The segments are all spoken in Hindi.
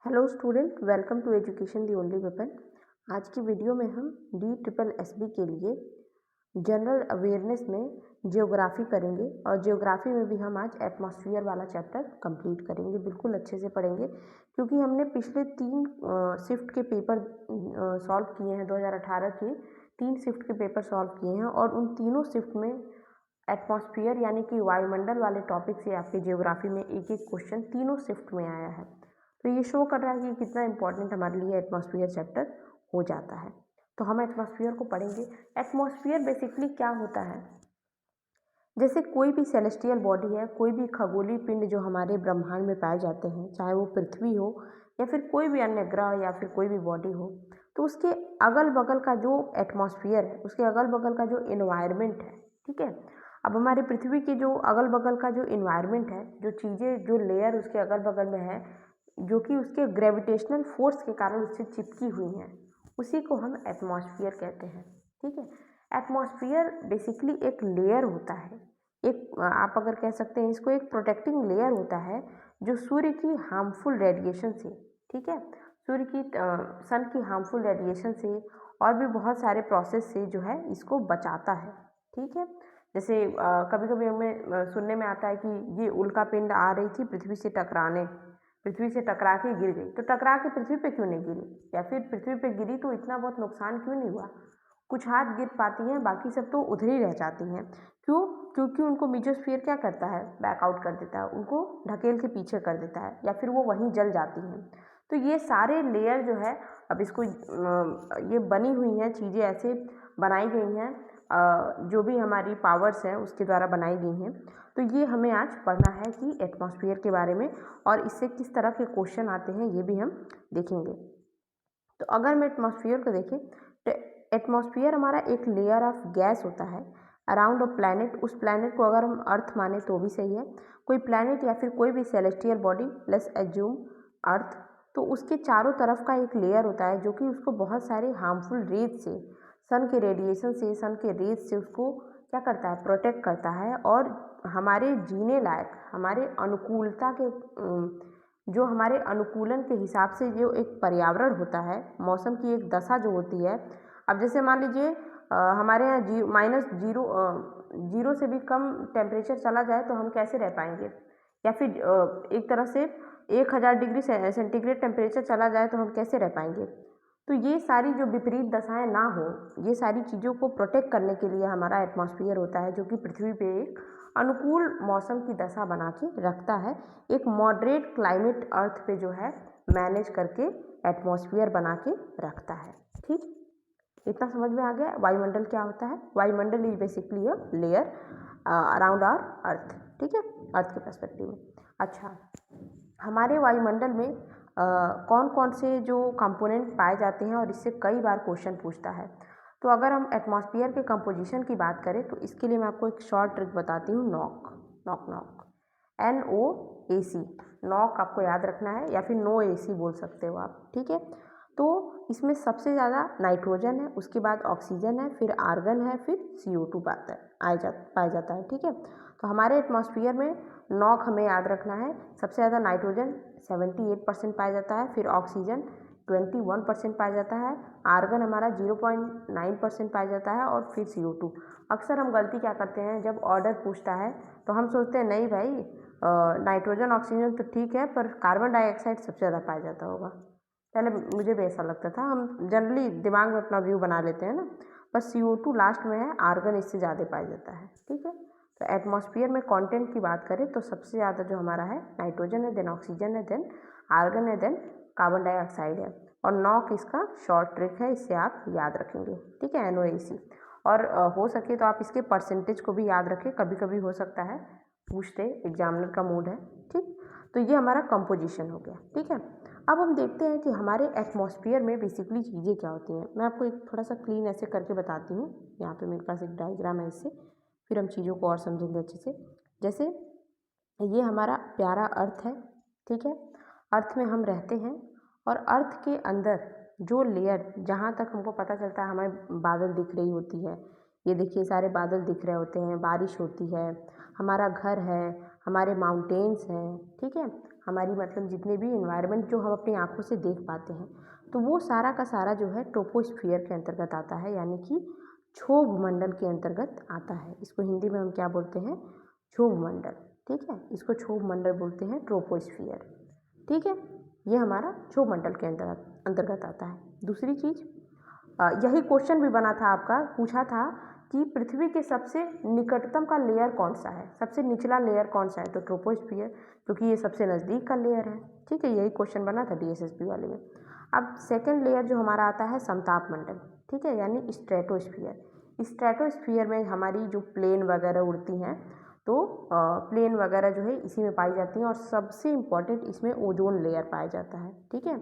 Hello student, welcome to education the only weapon. आज की वीडियो में हम DSSB के लिए जनरल अवेयरनेस में जियोग्राफी करेंगे और जियोग्राफी में भी हम आज एटमॉस्फेयर वाला चैप्टर कंप्लीट करेंगे। बिल्कुल अच्छे से पढ़ेंगे क्योंकि हमने पिछले 3 शिफ्ट के पेपर सॉल्व किए हैं। 2018 के 3 शिफ्ट के पेपर सॉल्व किए हैं और उन तीनों शिफ्ट में एटमॉस्फेयर यानी कि वायुमंडल वाले टॉपिक से आपके जियोग्राफी में एक एक क्वेश्चन तीनों शिफ्ट में आया है। तो ये शो कर रहा है कि कितना इंपॉर्टेंट हमारे लिए एटमॉस्फेयर चैप्टर हो जाता है। तो हम एटमॉस्फेयर को पढ़ेंगे। एटमॉस्फेयर बेसिकली क्या होता है? जैसे कोई भी सेलेस्टियल बॉडी है, कोई भी खगोलीय पिंड जो हमारे ब्रह्मांड में पाए जाते हैं, चाहे वो पृथ्वी हो या फिर कोई भी अन्य ग्रह या फिर कोई भी बॉडी हो, तो उसके अगल बगल का जो एटमॉस्फेयर है, उसके अगल बगल का जो इन्वायरमेंट है, ठीक है। अब हमारी पृथ्वी के जो अगल बगल का जो इन्वायरमेंट है, जो चीज़ें, जो लेयर उसके अगल बगल में है, जो कि उसके ग्रेविटेशनल फोर्स के कारण उससे चिपकी हुई हैं, उसी को हम एटमॉस्फेयर कहते हैं, ठीक है। एटमॉस्फेयर बेसिकली एक लेयर होता है, एक आप अगर कह सकते हैं इसको एक प्रोटेक्टिंग लेयर होता है जो सूर्य की हार्मफुल रेडिएशन से, ठीक है, सूर्य की सन की हार्मफुल रेडिएशन से और भी बहुत सारे प्रोसेस से जो है इसको बचाता है, ठीक है। जैसे कभी कभी हमें सुनने में आता है कि ये उल्का पिंड आ रही थी पृथ्वी से टकराने, पृथ्वी से टकरा के गिर गई, तो टकरा के पृथ्वी पे क्यों नहीं गिरी, या फिर पृथ्वी पे गिरी तो इतना बहुत नुकसान क्यों नहीं हुआ। कुछ हाथ गिर पाती हैं, बाकी सब तो उधर ही रह जाती हैं। क्यों? क्योंकि उनको मेसोस्फीयर क्या करता है, बैकआउट कर देता है, उनको ढकेल के पीछे कर देता है, या फिर वो वहीं जल जाती हैं। तो ये सारे लेयर जो है, अब इसको ये बनी हुई हैं चीज़ें, ऐसे बनाई गई हैं, जो भी हमारी पावर्स हैं उसके द्वारा बनाई गई हैं। तो ये हमें आज पढ़ना है कि एटमॉस्फेयर के बारे में, और इससे किस तरह के क्वेश्चन आते हैं ये भी हम देखेंगे। तो अगर हम एटमॉस्फेयर को देखें तो एटमॉस्फेयर हमारा एक लेयर ऑफ गैस होता है अराउंड अ प्लैनेट। उस प्लैनेट को अगर हम अर्थ माने तो भी सही है, कोई प्लैनेट या फिर कोई भी सेलेस्टियल बॉडी, लेट्स एज्यूम अर्थ, तो उसके चारों तरफ का एक लेयर होता है जो कि उसको बहुत सारे हार्मफुल रेज से, सन के रेडिएशन से, सन के रेज से उसको क्या करता है, प्रोटेक्ट करता है। और हमारे जीने लायक, हमारे अनुकूलता के जो हमारे अनुकूलन के हिसाब से जो एक पर्यावरण होता है, मौसम की एक दशा जो होती है। अब जैसे मान लीजिए हमारे यहाँ -0 से भी कम टेम्परेचर चला जाए तो हम कैसे रह पाएंगे, या फिर एक तरह से 1000 डिग्री सेंटीग्रेड टेम्परेचर चला जाए तो हम कैसे रह पाएंगे। तो ये सारी जो विपरीत दशाएं ना हो, ये सारी चीज़ों को प्रोटेक्ट करने के लिए हमारा एटमॉस्फेयर होता है, जो कि पृथ्वी पे एक अनुकूल मौसम की दशा बना के रखता है। एक मॉडरेट क्लाइमेट अर्थ पे जो है मैनेज करके एटमॉस्फेयर बना के रखता है, ठीक। इतना समझ में आ गया वायुमंडल क्या होता है। वायुमंडल is basically a layer around our earth, ठीक है, अर्थ के पर्सपेक्टिव में। अच्छा, हमारे वायुमंडल में कौन कौन से जो कंपोनेंट पाए जाते हैं, और इससे कई बार क्वेश्चन पूछता है। तो अगर हम एटमॉस्फेयर के कंपोजिशन की बात करें तो इसके लिए मैं आपको एक शॉर्ट ट्रिक बताती हूँ। Knock knock knock, NOAC, knock आपको याद रखना है, या फिर नो AC बोल सकते हो आप, ठीक है। तो इसमें सबसे ज़्यादा नाइट्रोजन है, उसके बाद ऑक्सीजन है, फिर आर्गन है, फिर CO2 पाया जाता है, ठीक है। तो हमारे एटमॉस्फेयर में नॉक हमें याद रखना है। सबसे ज़्यादा नाइट्रोजन 78% पाया जाता है, फिर ऑक्सीजन 21% पाया जाता है, आर्गन हमारा 0.9% पाया जाता है, और फिर CO2। अक्सर हम गलती क्या करते हैं, जब ऑर्डर पूछता है तो हम सोचते हैं नहीं भाई, नाइट्रोजन ऑक्सीजन तो ठीक है, पर कार्बन डाइऑक्साइड सबसे ज़्यादा पाया जाता होगा। पहले मुझे भी ऐसा लगता था, हम जनरली दिमाग में अपना व्यू बना लेते हैं ना, पर CO2 लास्ट में है, आर्गन इससे ज़्यादा पाया जाता है, ठीक है। तो एटमॉस्फेयर में कंटेंट की बात करें तो सबसे ज़्यादा जो हमारा है नाइट्रोजन है, देन ऑक्सीजन है, देन आर्गन है, देन कार्बन डाइऑक्साइड है। और नॉक इसका शॉर्ट ट्रिक है, इससे आप याद रखेंगे, ठीक है, NOAC। और हो सके तो आप इसके परसेंटेज को भी याद रखें, कभी कभी हो सकता है पूछते, एग्जामिनर का मूड है, ठीक। तो ये हमारा कंपोजिशन हो गया, ठीक है। अब हम देखते हैं कि हमारे एटमॉस्फेयर में बेसिकली चीज़ें क्या होती हैं। मैं आपको एक थोड़ा सा क्लीन ऐसे करके बताती हूँ। यहाँ पे मेरे पास एक डायग्राम है, इससे फिर हम चीज़ों को और समझेंगे अच्छे से। जैसे ये हमारा प्यारा अर्थ है, ठीक है। अर्थ में हम रहते हैं, और अर्थ के अंदर जो लेयर, जहाँ तक हमको पता चलता है हमें बादल दिख रही होती है। ये देखिए सारे बादल दिख रहे होते हैं, बारिश होती है, हमारा घर है, हमारे माउंटेन्स हैं, ठीक है, हमारी मतलब जितने भी इन्वायरमेंट जो हम अपनी आँखों से देख पाते हैं, तो वो सारा का सारा जो है ट्रोपोस्फियर के अंतर्गत आता है, यानी कि क्षोभ मंडल के अंतर्गत आता है। इसको हिंदी में हम क्या बोलते हैं? क्षोभ मंडल। ठीक है, इसको क्षोभ मंडल बोलते हैं, ट्रोपोस्फियर। ठीक है, ये हमारा क्षोभ मंडल के अंतर्गत आता है। दूसरी चीज़, यही क्वेश्चन भी बना था आपका, पूछा था कि पृथ्वी के सबसे निकटतम का लेयर कौन सा है, सबसे निचला लेयर कौन सा है? तो ट्रोपोस्फियर, क्योंकि ये सबसे नज़दीक का लेयर है। ठीक है, यही क्वेश्चन बना था DSSB वाले में। अब सेकंड लेयर जो हमारा आता है समताप मंडल। ठीक है, यानी स्ट्रेटोस्फियर। स्ट्रेटोस्फियर में हमारी जो प्लेन वगैरह उड़ती हैं, तो प्लेन वगैरह जो है इसी में पाई जाती हैं, और सबसे इम्पॉर्टेंट इसमें ओजोन लेयर पाया जाता है। ठीक है,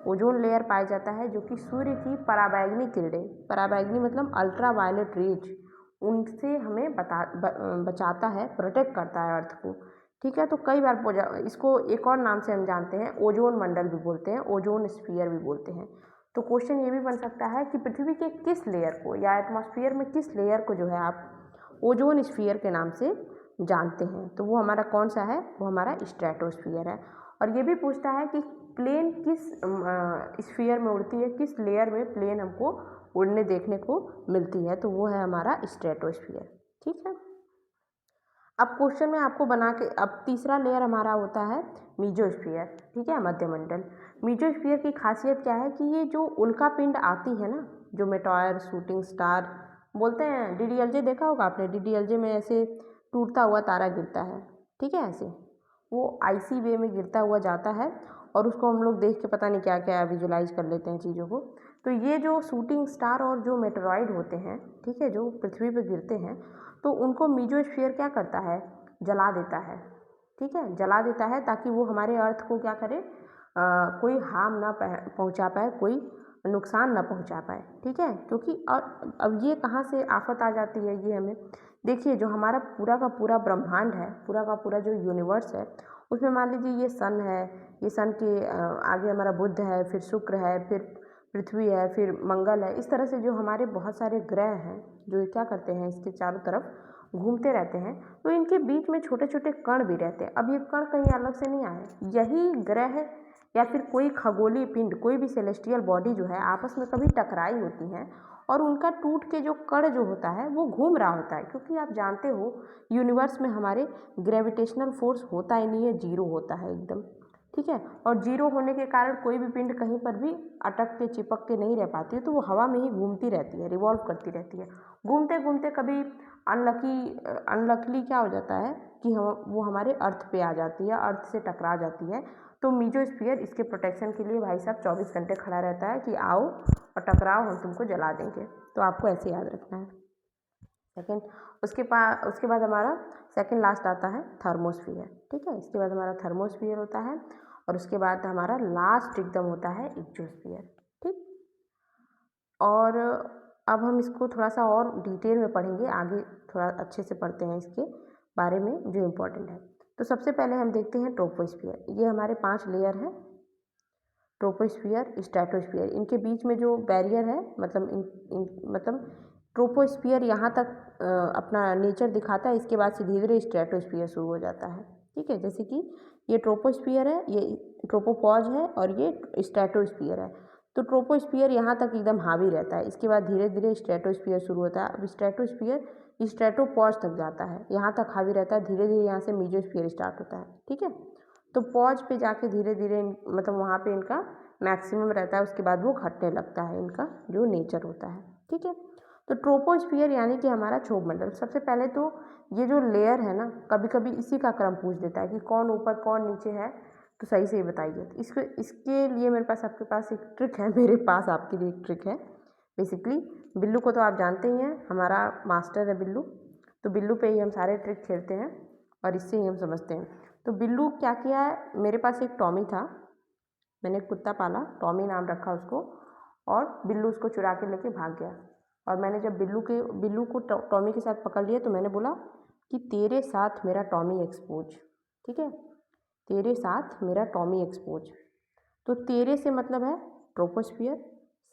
ओजोन लेयर पाया जाता है जो कि सूर्य की पराबैंगनी किरणें, पराबैंगनी मतलब अल्ट्रा वायलेट रेज, उनसे हमें बचाता है, प्रोटेक्ट करता है अर्थ को। ठीक है, तो कई बार इसको एक और नाम से हम जानते हैं, ओजोन मंडल भी बोलते हैं, ओजोन स्फीयर भी बोलते हैं। तो क्वेश्चन ये भी बन सकता है कि पृथ्वी के किस लेयर को या एटमॉस्फेयर में किस लेयर को जो है आप ओजोन स्फीयर के नाम से जानते हैं? तो वो हमारा कौन सा है? वो हमारा स्ट्रेटोस्फियर है। और ये भी पूछता है कि प्लेन किस स्फीयर में उड़ती है, किस लेयर में प्लेन हमको उड़ने देखने को मिलती है? तो वो है हमारा स्ट्रेटोस्फियर। ठीक है, अब क्वेश्चन में आपको बना के, अब तीसरा लेयर हमारा होता है मीजोस्फीयर। ठीक है, मध्यमंडल। मीजोस्फीयर की खासियत क्या है कि ये जो उल्का पिंड आती है ना, जो मेटॉयर, शूटिंग स्टार बोलते हैं, DDLJ देखा होगा आपने, DDLJ में ऐसे टूटता हुआ तारा गिरता है। ठीक है, ऐसे वो आईसी वे में गिरता हुआ जाता है, और उसको हम लोग देख के पता नहीं क्या क्या विजुलाइज कर लेते हैं चीज़ों को। तो ये जो शूटिंग स्टार और जो मेटेरॉइड होते हैं, ठीक है, जो पृथ्वी पे गिरते हैं, तो उनको मीजोस्फीयर क्या करता है? जला देता है। ठीक है, जला देता है ताकि वो हमारे अर्थ को क्या करे, कोई हार्म ना पहुंचा पाए, कोई नुकसान ना पहुंचा पाए। ठीक है, क्योंकि और अब ये कहाँ से आफत आ जाती है, ये हमें देखिए, जो हमारा पूरा का पूरा ब्रह्मांड है, पूरा का पूरा जो यूनिवर्स है, उसमें मान लीजिए ये सन है, ये सन के आगे हमारा बुध है, फिर शुक्र है, फिर पृथ्वी है, फिर मंगल है। इस तरह से जो हमारे बहुत सारे ग्रह हैं, जो क्या करते हैं, इसके चारों तरफ घूमते रहते हैं, तो इनके बीच में छोटे छोटे कण भी रहते हैं। अब ये कण कहीं अलग से नहीं आए, यही ग्रह या फिर कोई खगोलीय पिंड, कोई भी सेलेस्टियल बॉडी जो है, आपस में कभी टकराई होती हैं, और उनका टूट के जो कण जो होता है वो घूम रहा होता है। क्योंकि आप जानते हो यूनिवर्स में हमारे ग्रेविटेशनल फोर्स होता ही नहीं है, जीरो होता है एकदम। ठीक है, और जीरो होने के कारण कोई भी पिंड कहीं पर भी अटक के चिपक के नहीं रह पाती है, तो वो हवा में ही घूमती रहती है, रिवॉल्व करती रहती है। घूमते घूमते कभी अनलकीली क्या हो जाता है कि वो हमारे अर्थ पे आ जाती है, अर्थ से टकरा जाती है। तो मीजोस्फीयर इसके प्रोटेक्शन के लिए भाई साहब 24 घंटे खड़ा रहता है कि आओ और टकराओ, हम तुमको जला देंगे। तो आपको ऐसे याद रखना है। सेकेंड, उसके बाद हमारा सेकेंड लास्ट आता है थर्मोस्फियर। ठीक है, इसके बाद हमारा थर्मोस्फियर होता है, और उसके बाद हमारा लास्ट एकदम होता है एक्जोस्फियर। ठीक, और अब हम इसको थोड़ा सा और डिटेल में पढ़ेंगे, आगे थोड़ा अच्छे से पढ़ते हैं इसके बारे में जो इम्पोर्टेंट है। तो सबसे पहले हम देखते हैं ट्रोपोस्फियर। ये हमारे 5 लेयर हैं, ट्रोपोस्फियर, स्ट्रेटोस्फियर। इनके बीच में जो बैरियर है, मतलब ट्रोपोस्फियर यहाँ तक अपना नेचर दिखाता है, इसके बाद से धीरे धीरे स्ट्रेटोस्फियर शुरू हो जाता है। ठीक है, जैसे कि ये ट्रोपोस्फियर है, ये ट्रोपोपॉज है, और ये स्ट्रेटोस्फियर है। तो ट्रोपोस्फियर यहाँ तक एकदम हावी रहता है, इसके बाद धीरे धीरे स्ट्रेटोस्फियर शुरू होता है। अब स्ट्रेटोस्फियर स्ट्रेटोपॉज तक जाता है, यहाँ तक हावी रहता है, धीरे धीरे यहाँ से मीजोस्फियर स्टार्ट होता है। ठीक है, तो पॉज पे जाके धीरे धीरे मतलब वहाँ पे इनका मैक्सिमम रहता है, उसके बाद वो घटने लगता है, इनका जो नेचर होता है। ठीक है, तो ट्रोपोस्फियर यानी कि हमारा क्षोभ मंडल। सबसे पहले तो ये जो लेयर है ना, कभी कभी इसी का क्रम पूछ देता है कि कौन ऊपर कौन नीचे है, तो सही से ही बताइए। तो इसके लिए मेरे पास आपके पास एक ट्रिक है, मेरे पास आपके लिए एक ट्रिक है। बेसिकली बिल्लू को तो आप जानते ही हैं, हमारा मास्टर है बिल्लू, तो बिल्लू पे ही हम सारे ट्रिक खेलते हैं और इससे ही हम समझते हैं। तो बिल्लू क्या किया है, मेरे पास एक टॉमी था, मैंने एक कुत्ता पाला, टॉमी नाम रखा उसको, और बिल्लू उसको चुरा के लेके भाग गया। और मैंने जब बिल्लू को टॉमी के साथ पकड़ लिया, तो मैंने बोला कि तेरे साथ मेरा टॉमी एक्सपोज। ठीक है, तेरे साथ मेरा टॉमी एक्सपोज। तो तेरे से मतलब है ट्रोपोस्फियर,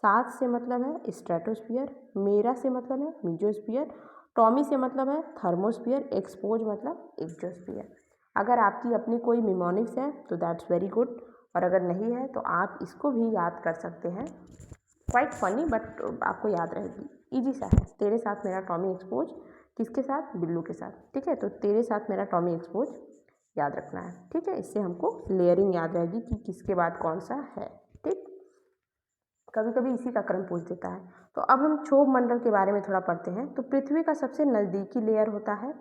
साथ से मतलब है स्ट्रेटोस्फियर, मेरा से मतलब है मीजोस्फियर, टॉमी से मतलब है थर्मोस्फियर, एक्सपोज मतलब एक्जोस्फियर। अगर आपकी अपनी कोई निमोनिक्स है तो दैट्स वेरी गुड, और अगर नहीं है तो आप इसको भी याद कर सकते हैं। क्वाइट फनी बट आपको याद रहेगी, ईजी सा है। तेरे साथ मेरा टॉमी एक्सपोज, किसके साथ? बिल्लू के साथ, ठीक है। तो तेरे साथ मेरा टॉमी एक्सपोज याद रखना है, ठीक है। इससे हमको लेयरिंग याद रहेगी कि किसके बाद कौन सा है, ठीक। कभी कभी इसी का क्रम पूछ देता है। तो अब हम क्षोभ मंडल के बारे में थोड़ा पढ़ते हैं। तो पृथ्वी का सबसे नज़दीकी लेयर होता है,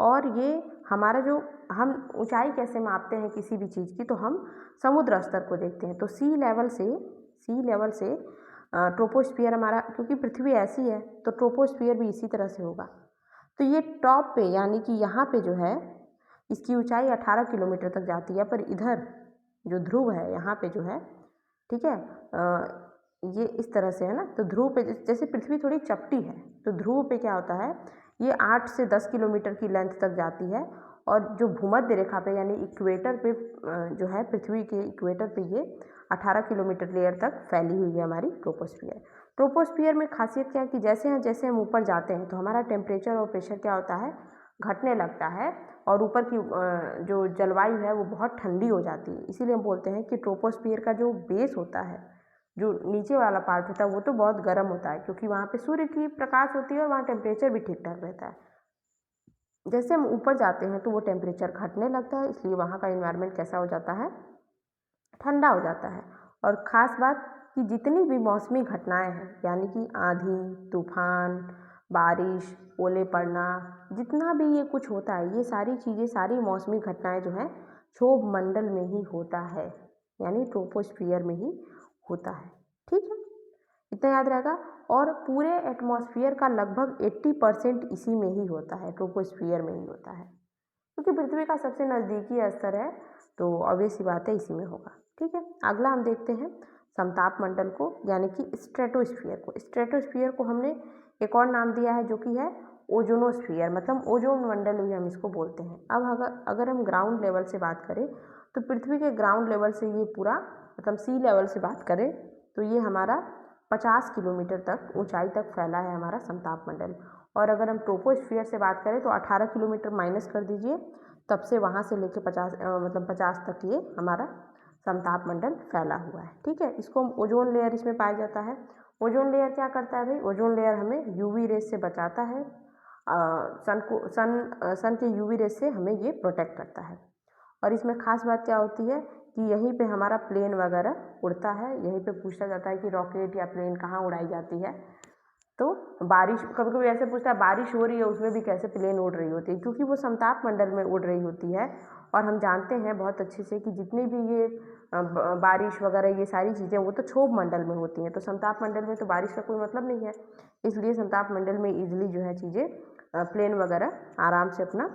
और ये हमारा जो हम ऊंचाई कैसे मापते हैं किसी भी चीज़ की, तो हम समुद्र स्तर को देखते हैं। तो सी लेवल से ट्रोपोस्फियर हमारा, क्योंकि पृथ्वी ऐसी है तो ट्रोपोस्फियर भी इसी तरह से होगा। तो ये टॉप पे यानी कि यहाँ पे जो है इसकी ऊंचाई 18 किलोमीटर तक जाती है, पर इधर जो ध्रुव है यहाँ पे जो है, ठीक है, ये इस तरह से है ना। तो ध्रुव पे जैसे पृथ्वी थोड़ी चपटी है, तो ध्रुव पे क्या होता है, ये 8 से 10 किलोमीटर की लेंथ तक जाती है। और जो भूमध्य रेखा पे यानी इक्वेटर पे जो है, पृथ्वी के इक्वेटर पे ये 18 किलोमीटर लेयर तक फैली हुई है हमारी ट्रोपोस्फियर। ट्रोपोस्फियर में खासियत क्या है कि जैसे हम ऊपर जाते हैं तो हमारा टेम्परेचर और प्रेशर क्या होता है, घटने लगता है, और ऊपर की जो जलवायु है वो बहुत ठंडी हो जाती है। इसीलिए हम बोलते हैं कि ट्रोपोस्फियर का जो बेस होता है, जो नीचे वाला पार्ट होता है, वो तो बहुत गर्म होता है, क्योंकि वहाँ पे सूर्य की प्रकाश होती है और वहाँ टेम्परेचर भी ठीक ठाक रहता है। जैसे हम ऊपर जाते हैं तो वो टेम्परेचर घटने लगता है, इसलिए वहाँ का इन्वायरमेंट कैसा हो जाता है, ठंडा हो जाता है। और ख़ास बात कि जितनी भी मौसमी घटनाएं हैं, यानी कि आंधी, तूफान, बारिश, ओले पड़ना, जितना भी ये कुछ होता है, ये सारी चीज़ें, सारी मौसमी घटनाएं जो हैं क्षोभ मंडल में ही होता है, यानी ट्रोपोस्फियर में ही होता है, ठीक है। इतना याद रहेगा। और पूरे एटमॉस्फेयर का लगभग 80% इसी में ही होता है, ट्रोपोस्फियर में ही होता है, क्योंकि पृथ्वी का सबसे नज़दीकी स्तर है, तो ऑब्वियस सी बात है इसी में होगा, ठीक है। अगला हम देखते हैं समताप मंडल को, यानी कि स्ट्रेटोस्फियर को। स्ट्रेटोस्फियर को हमने एक और नाम दिया है जो कि है ओजोनोस्फियर, मतलब ओजोन मंडल भी हम इसको बोलते हैं। अब अगर हम ग्राउंड लेवल से बात करें तो पृथ्वी के ग्राउंड लेवल से ये पूरा, मतलब सी लेवल से बात करें तो ये हमारा 50 किलोमीटर तक ऊंचाई तक फैला है हमारा समताप मंडल। और अगर हम ट्रोपोस्फियर से बात करें तो 18 किलोमीटर माइनस कर दीजिए, तब से वहाँ से लेके 50 तक ये हमारा समताप मंडल फैला हुआ है, ठीक है। इसको ओजोन लेयर इसमें पाया जाता है। ओजोन लेयर क्या करता है भाई, ओजोन लेयर हमें यूवी रेस से बचाता है, सन के यूवी रेस से हमें ये प्रोटेक्ट करता है। और इसमें खास बात क्या होती है कि यहीं पे हमारा प्लेन वगैरह उड़ता है। यहीं पे पूछा जाता है कि रॉकेट या प्लेन कहाँ उड़ाई जाती है, तो बारिश, कभी कभी ऐसे पूछता है बारिश हो रही है उसमें भी कैसे प्लेन उड़ रही होती है, क्योंकि वो समताप मंडल में उड़ रही होती है। और हम जानते हैं बहुत अच्छे से कि जितनी भी ये बारिश वगैरह ये सारी चीज़ें वो तो क्षोभ मंडल में होती हैं, तो समताप मंडल में तो बारिश का कोई मतलब नहीं है। इसलिए समताप मंडल में ईजिली जो है चीज़ें प्लेन वगैरह आराम से अपना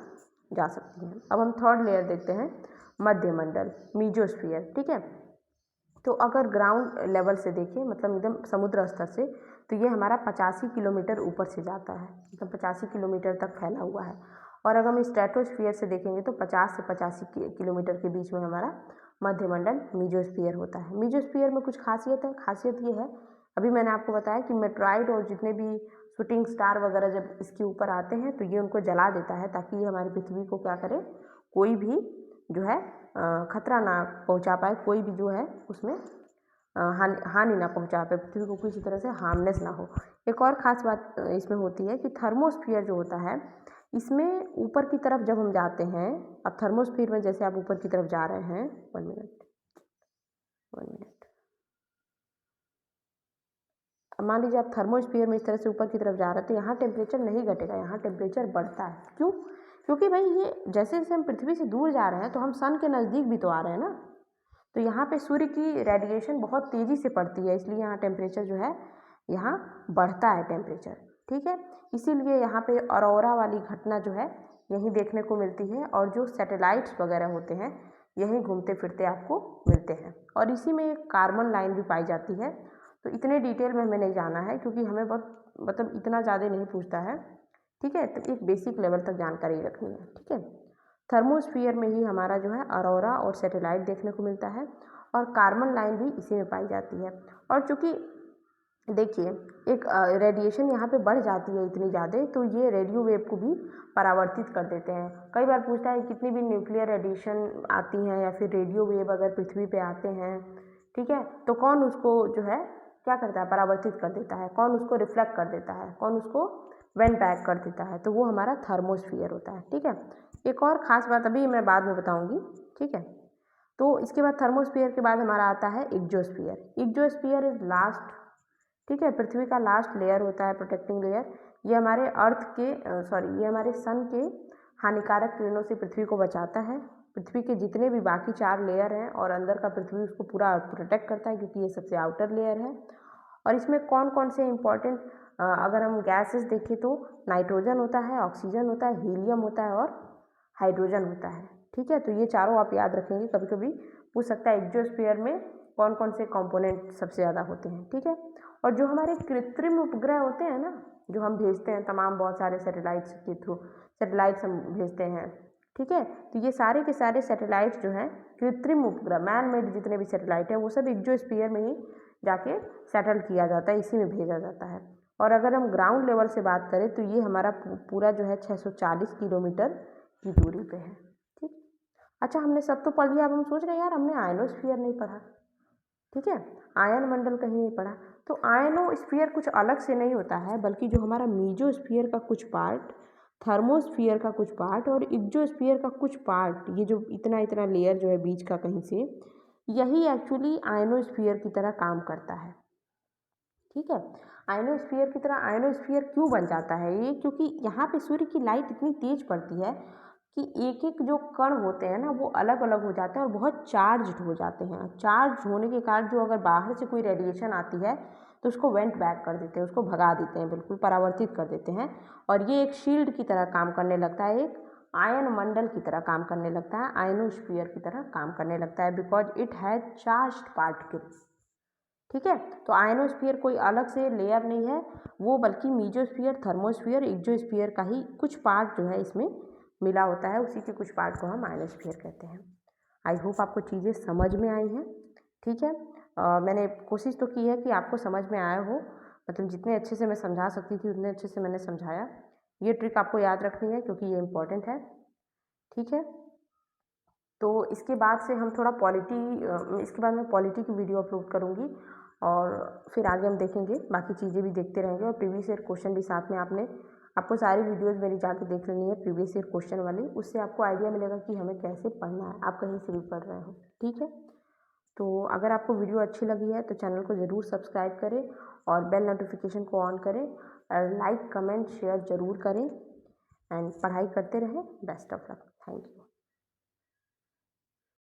जा सकती हैं। अब हम थर्ड लेयर देखते हैं, मध्य मंडल, मीजोस्फियर, ठीक है। तो अगर ग्राउंड लेवल से देखें, मतलब एकदम समुद्र स्तर से, तो ये हमारा 85 किलोमीटर ऊपर से जाता है, मतलब 85 किलोमीटर तक फैला हुआ है। और अगर हम स्ट्रेटोस्फियर से देखेंगे तो 50 से 85 किलोमीटर के बीच में हमारा मध्य मंडल मीजोस्फियर होता है। मीजोस्फियर में कुछ खासियत है, खासियत ये है, अभी मैंने आपको बताया कि मेट्रॉइड और जितने भी शूटिंग स्टार वगैरह जब इसके ऊपर आते हैं तो ये उनको जला देता है, ताकि ये हमारी पृथ्वी को क्या करे, कोई भी जो है खतरा ना पहुंचा पाए, कोई भी जो है उसमें हानि ना पहुंचा पाए, पृथ्वी को किसी तरह से हार्मनेस ना हो। एक और ख़ास बात इसमें होती है कि थर्मोस्फियर जो होता है, इसमें ऊपर की तरफ जब हम जाते हैं, अब थर्मोस्फियर में जैसे आप ऊपर की तरफ जा रहे हैं, 1 मिनट, अब मान लीजिए आप थर्मोस्फियर में इस तरह से ऊपर की तरफ जा रहे हैं, तो यहाँ टेम्परेचर नहीं घटेगा, यहाँ टेम्परेचर बढ़ता है। क्यों? क्योंकि भाई ये जैसे जैसे हम पृथ्वी से दूर जा रहे हैं तो हम सन के नज़दीक भी तो आ रहे हैं ना, तो यहाँ पे सूर्य की रेडिएशन बहुत तेज़ी से पड़ती है, इसलिए यहाँ टेम्परेचर जो है यहाँ बढ़ता है टेम्परेचर, ठीक है। इसीलिए यहाँ पे ऑरोरा वाली घटना जो है यहीं देखने को मिलती है, और जो सैटेलाइट्स वगैरह होते हैं यहीं घूमते फिरते आपको मिलते हैं। और इसी में एक कार्बन लाइन भी पाई जाती है। तो इतने डिटेल में हमें नहीं जाना है, क्योंकि हमें बहुत, मतलब इतना ज़्यादा नहीं पूछता है, ठीक है। तो एक बेसिक लेवल तक जानकारी रखनी है, ठीक है। थर्मोस्फियर में ही हमारा जो है ऑरोरा और सैटेलाइट देखने को मिलता है, और कार्बन लाइन भी इसी में पाई जाती है। और चूँकि देखिए एक रेडिएशन यहाँ पे बढ़ जाती है इतनी ज़्यादा, तो ये रेडियो वेव को भी परावर्तित कर देते हैं। कई बार पूछता है कितनी भी न्यूक्लियर रेडिएशन आती हैं या फिर रेडियो वेव अगर पृथ्वी पे आते हैं, ठीक है, तो कौन उसको जो है क्या करता है, परावर्तित कर देता है, कौन उसको रिफ्लेक्ट कर देता है, कौन उसको वेंट बैक कर देता है, तो वो हमारा थर्मोस्फियर होता है। ठीक है, एक और ख़ास बात अभी मैं बाद में बताऊँगी। ठीक है, तो इसके बाद थर्मोस्फियर के बाद हमारा आता है इग्जोस्फियर। इग्जोस्फियर इज लास्ट, ठीक है, पृथ्वी का लास्ट लेयर होता है, प्रोटेक्टिंग लेयर। ये हमारे अर्थ के ये हमारे सन के हानिकारक किरणों से पृथ्वी को बचाता है। पृथ्वी के जितने भी बाकी 4 लेयर हैं और अंदर का पृथ्वी उसको पूरा प्रोटेक्ट करता है, क्योंकि ये सबसे आउटर लेयर है। और इसमें कौन कौन से इम्पॉर्टेंट अगर हम गैसेस देखें तो नाइट्रोजन होता है, ऑक्सीजन होता है, हीलियम होता है और हाइड्रोजन होता है। ठीक है, तो ये चारों आप याद रखेंगे, कभी कभी पूछ सकता है एग्जोस्फीयर में कौन कौन से कंपोनेंट सबसे ज़्यादा होते हैं। ठीक है, और जो हमारे कृत्रिम उपग्रह होते हैं ना, जो हम भेजते हैं तमाम बहुत सारे सैटेलाइट्स के थ्रू, सैटेलाइट्स हम भेजते हैं, ठीक है, तो ये सारे के सारे सैटेलाइट्स जो हैं कृत्रिम उपग्रह, मैन मेड जितने भी सैटेलाइट हैं वो सब इग्जोस्फीयर में ही जाके सेटल किया जाता है, इसी में भेजा जाता है। और अगर हम ग्राउंड लेवल से बात करें तो ये हमारा पूरा जो है 640 किलोमीटर की दूरी पे है। ठीक, अच्छा हमने सब तो पढ़ लिया, अब हम सोच रहे हैं यार हमने आयनोस्फीयर नहीं पढ़ा। ठीक है, आयन मंडल कहीं नहीं पढ़ा। तो आयनोस्फीयर कुछ अलग से नहीं होता है, बल्कि जो हमारा मीजोस्फीयर का कुछ पार्ट, थर्मोस्फीयर का कुछ पार्ट और इग्जोस्फीयर का कुछ पार्ट, ये जो इतना इतना लेयर जो है बीच का कहीं से, यही एक्चुअली आयनोस्फीयर की तरह काम करता है। ठीक है, आयनोस्फीयर की तरह आयनोस्फीयर क्यों बन जाता है ये, क्योंकि यहाँ पे सूर्य की लाइट इतनी तेज पड़ती है कि एक एक जो कण होते हैं ना वो अलग अलग हो जाते हैं और बहुत चार्ज्ड हो जाते हैं। चार्ज होने के कारण जो अगर बाहर से कोई रेडिएशन आती है तो उसको वेंट बैक कर देते हैं, उसको भगा देते हैं, बिल्कुल परावर्तित कर देते हैं। और ये एक शील्ड की तरह काम करने लगता है, एक आयन मंडल की तरह काम करने लगता है, आयनोस्फीयर की तरह काम करने लगता है, because it has charged particles. ठीक है, तो आयनोस्फीयर कोई अलग से लेयर नहीं है वो, बल्कि मीजोस्फीयर, थर्मोस्फीयर, इग्जोस्फीयर का ही कुछ पार्ट जो है इसमें मिला होता है, उसी के कुछ पार्ट को हम आयनोस्फीयर कहते हैं। आई होप आपको चीज़ें समझ में आई हैं। ठीक है, मैंने कोशिश तो की है कि आपको समझ में आया हो, मतलब जितने अच्छे से मैं समझा सकती थी उतने अच्छे से मैंने समझाया। ये ट्रिक आपको याद रखनी है क्योंकि ये इम्पॉर्टेंट है। ठीक है, तो इसके बाद से हम थोड़ा इसके बाद मैं पॉलिटी की वीडियो अपलोड करूँगी और फिर आगे हम देखेंगे, बाकी चीज़ें भी देखते रहेंगे। और प्रीवियस ईयर क्वेश्चन भी साथ में आपको सारी वीडियोस मेरी जाके देख लेनी है प्रीवियस ईयर क्वेश्चन वाली, उससे आपको आइडिया मिलेगा कि हमें कैसे पढ़ना है, आप कहीं से भी पढ़ रहे हो। ठीक है, तो अगर आपको वीडियो अच्छी लगी है तो चैनल को ज़रूर सब्सक्राइब करें और बेल नोटिफिकेशन को ऑन करें और लाइक कमेंट शेयर ज़रूर करें एंड पढ़ाई करते रहें। Best of luck, thank you.